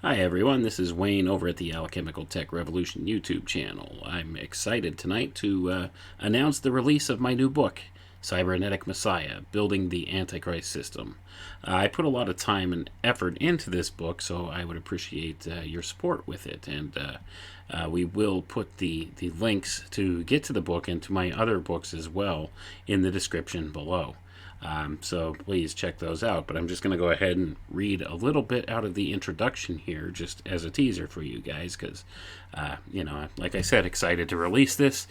Hi everyone, this is Wayne over at the Alchemical Tech Revolution YouTube channel. I'm excited tonight to announce the release of my new book, Cybernetic Messiah, Building the Antichrist System. I put a lot of time and effort into this book, so I would appreciate your support with it. And we will put the links to get to the book and to my other books as well in the description below. So please check those out. But I'm just going to go ahead and read a little bit out of the introduction here, just as a teaser for you guys, because, like I said, excited to release this.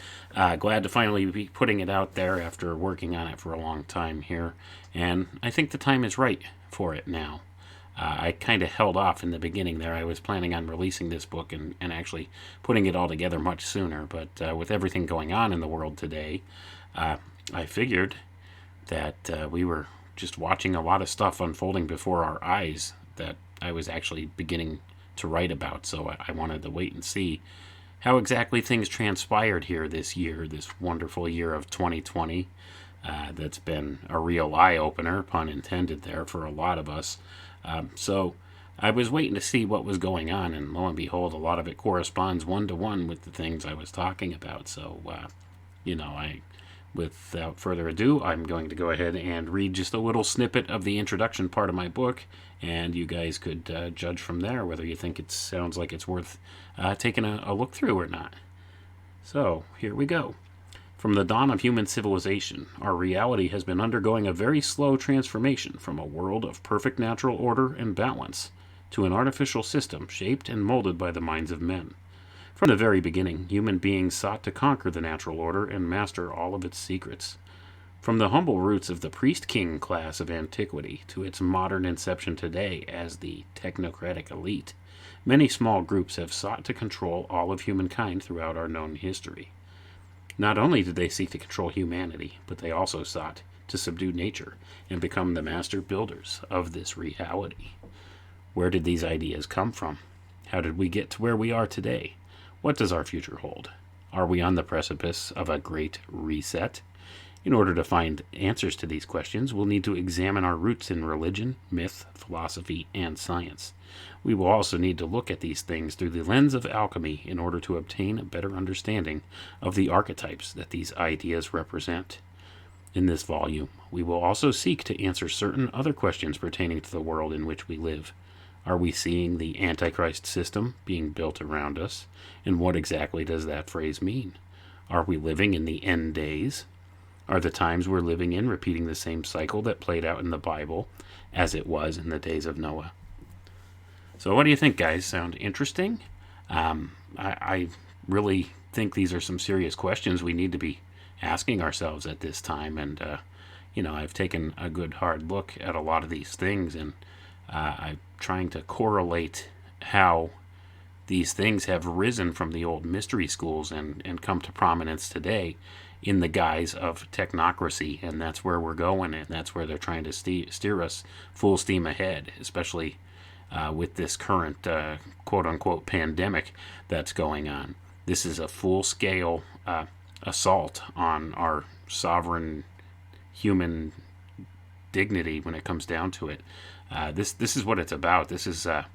Glad to finally be putting it out there after working on it for a long time here. And I think the time is right for it now. I kind of held off in the beginning there. I was planning on releasing this book and actually putting it all together much sooner. But with everything going on in the world today, I figured that we were just watching a lot of stuff unfolding before our eyes that I was actually beginning to write about. So I wanted to wait and see how exactly things transpired here this year, this wonderful year of 2020. That's been a real eye-opener, pun intended there, for a lot of us. So I was waiting to see what was going on, and lo and behold, a lot of it corresponds one-to-one with the things I was talking about. So, without further ado, I'm going to go ahead and read just a little snippet of the introduction part of my book, and you guys could judge from there whether you think it sounds like it's worth taking a look through or not. So, here we go. From the dawn of human civilization, our reality has been undergoing a very slow transformation from a world of perfect natural order and balance to an artificial system shaped and molded by the minds of men. From the very beginning, human beings sought to conquer the natural order and master all of its secrets. From the humble roots of the priest-king class of antiquity to its modern inception today as the technocratic elite, many small groups have sought to control all of humankind throughout our known history. Not only did they seek to control humanity, but they also sought to subdue nature and become the master builders of this reality. Where did these ideas come from? How did we get to where we are today? What does our future hold? Are we on the precipice of a great reset? In order to find answers to these questions, we'll need to examine our roots in religion, myth, philosophy, and science. We will also need to look at these things through the lens of alchemy in order to obtain a better understanding of the archetypes that these ideas represent. In this volume, we will also seek to answer certain other questions pertaining to the world in which we live. Are we seeing the Antichrist system being built around us? And what exactly does that phrase mean? Are we living in the end days? Are the times we're living in repeating the same cycle that played out in the Bible as it was in the days of Noah? So what do you think, guys? Sound interesting? I really think these are some serious questions we need to be asking ourselves at this time. And, I've taken a good hard look at a lot of these things, and I'm trying to correlate how these things have risen from the old mystery schools and come to prominence today in the guise of technocracy. And that's where we're going, and that's where they're trying to steer us full steam ahead, especially with this current quote-unquote pandemic that's going on. This is a full-scale assault on our sovereign human dignity when it comes down to it. This is what it's about. This is an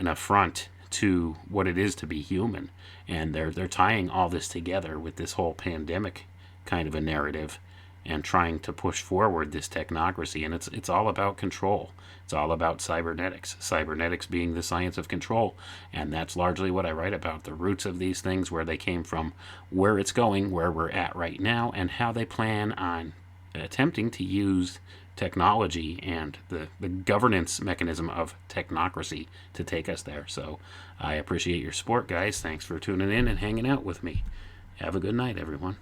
affront to what it is to be human, and they're tying all this together with this whole pandemic kind of a narrative and trying to push forward this technocracy. And it's all about control. It's all about cybernetics. Cybernetics being the science of control, and that's largely what I write about, the roots of these things, where they came from, where it's going, where we're at right now, and how they plan on attempting to use technology and the governance mechanism of technocracy to take us there. So I appreciate your support, guys. Thanks for tuning in and hanging out with me. Have a good night, everyone.